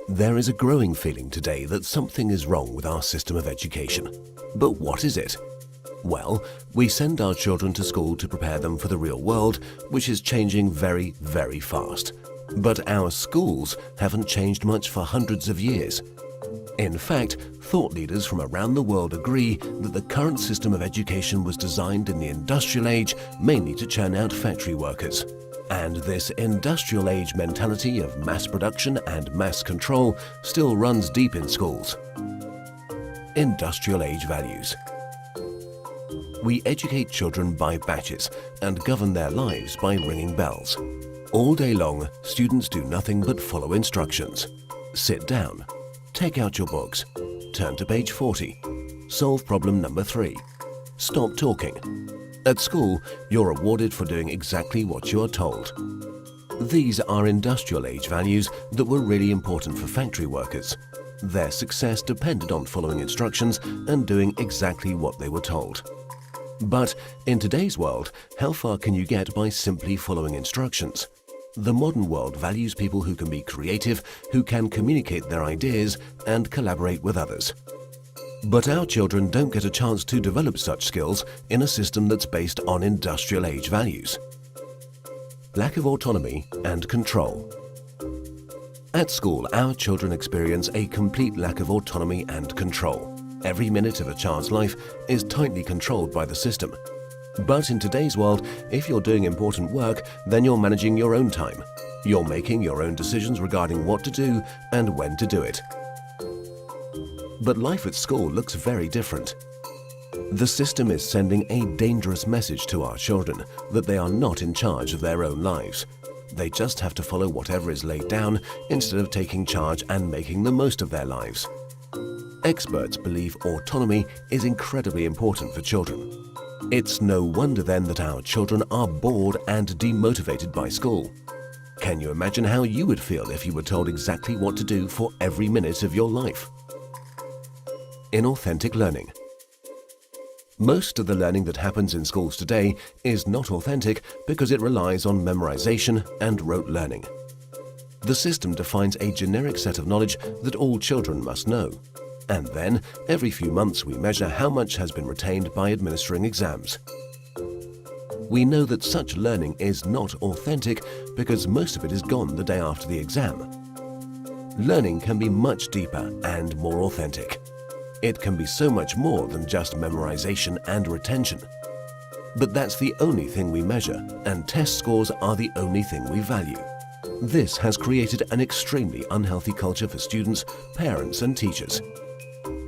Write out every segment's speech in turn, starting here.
There is a growing feeling today that something is wrong with our system of education. But what is it? Well, we send our children to school to prepare them for the real world, which is changing very, very fast. But our schools haven't changed much for hundreds of years. In fact, thought leaders from around the world agree that the current system of education was designed in the industrial age mainly to churn out factory workers. And this industrial age mentality of mass production and mass control still runs deep in schools. Industrial age values. We educate children by batches and govern their lives by ringing bells. All day long, students do nothing but follow instructions. Sit down. Take out your books. Turn to page 40. Solve problem number 3. Stop talking. At school, you're rewarded for doing exactly what you are told. These are industrial age values that were really important for factory workers. Their success depended on following instructions and doing exactly what they were told. But in today's world, how far can you get by simply following instructions? The modern world values people who can be creative, who can communicate their ideas and collaborate with others. But our children don't get a chance to develop such skills in a system that's based on industrial age values. Lack of autonomy and control. At school, our children experience a complete lack of autonomy and control. Every minute of a child's life is tightly controlled by the system. But in today's world, if you're doing important work, then you're managing your own time. You're making your own decisions regarding what to do and when to do it. But life at school looks very different. The system is sending a dangerous message to our children that they are not in charge of their own lives. They just have to follow whatever is laid down instead of taking charge and making the most of their lives. Experts believe autonomy is incredibly important for children. It's no wonder then that our children are bored and demotivated by school. Can you imagine how you would feel if you were told exactly what to do for every minute of your life? Inauthentic learning. Most of the learning that happens in schools today is not authentic because it relies on memorization and rote learning. The system defines a generic set of knowledge that all children must know. And then, every few months we measure how much has been retained by administering exams. We know that such learning is not authentic because most of it is gone the day after the exam. Learning can be much deeper and more authentic. It can be so much more than just memorization and retention. But that's the only thing we measure, and test scores are the only thing we value. This has created an extremely unhealthy culture for students, parents and teachers.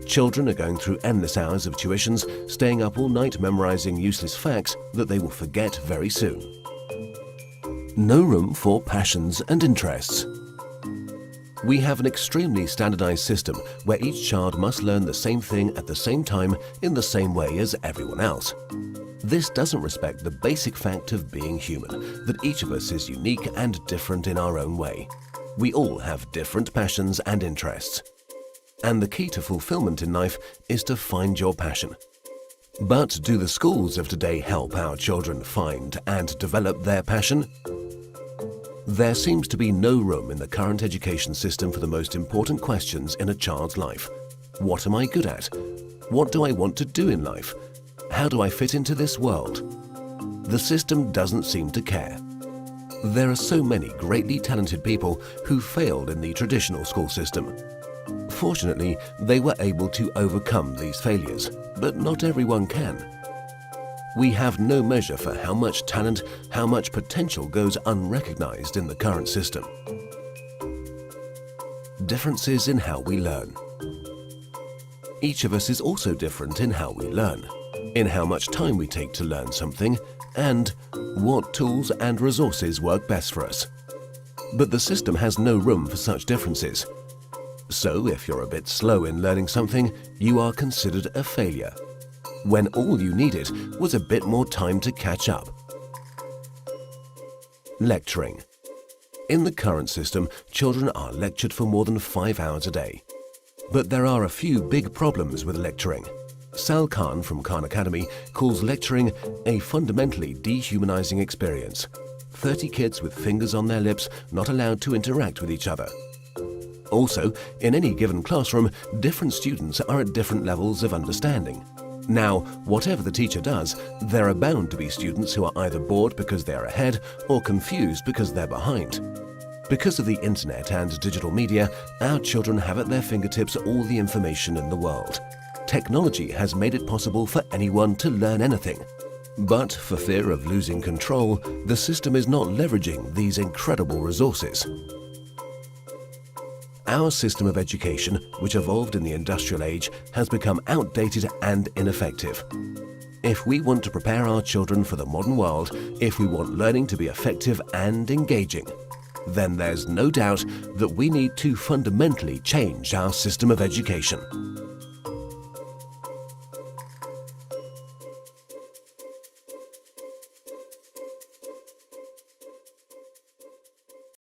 Children are going through endless hours of tuitions, staying up all night memorizing useless facts that they will forget very soon. No room for passions and interests. We have an extremely standardized system where each child must learn the same thing at the same time in the same way as everyone else. This doesn't respect the basic fact of being human, that each of us is unique and different in our own way. We all have different passions and interests. And the key to fulfillment in life is to find your passion. But do the schools of today help our children find and develop their passion? There seems to be no room in the current education system for the most important questions in a child's life. What am I good at? What do I want to do in life? How do I fit into this world? The system doesn't seem to care. There are so many greatly talented people who failed in the traditional school system. Fortunately, they were able to overcome these failures, but not everyone can. We have no measure for how much talent, how much potential goes unrecognized in the current system. Differences in how we learn. Each of us is also different in how we learn, in how much time we take to learn something, and what tools and resources work best for us. But the system has no room for such differences. So if you're a bit slow in learning something, you are considered a failure, when all you needed was a bit more time to catch up. Lecturing. In the current system, children are lectured for more than 5 hours a day. But there are a few big problems with lecturing. Sal Khan from Khan Academy calls lecturing a fundamentally dehumanizing experience. 30 kids with fingers on their lips, not allowed to interact with each other. Also, in any given classroom, different students are at different levels of understanding. Now, whatever the teacher does, there are bound to be students who are either bored because they're ahead or confused because they're behind. Because of the internet and digital media, our children have at their fingertips all the information in the world. Technology has made it possible for anyone to learn anything. But for fear of losing control, the system is not leveraging these incredible resources. Our system of education, which evolved in the industrial age, has become outdated and ineffective. If we want to prepare our children for the modern world, if we want learning to be effective and engaging, then there's no doubt that we need to fundamentally change our system of education.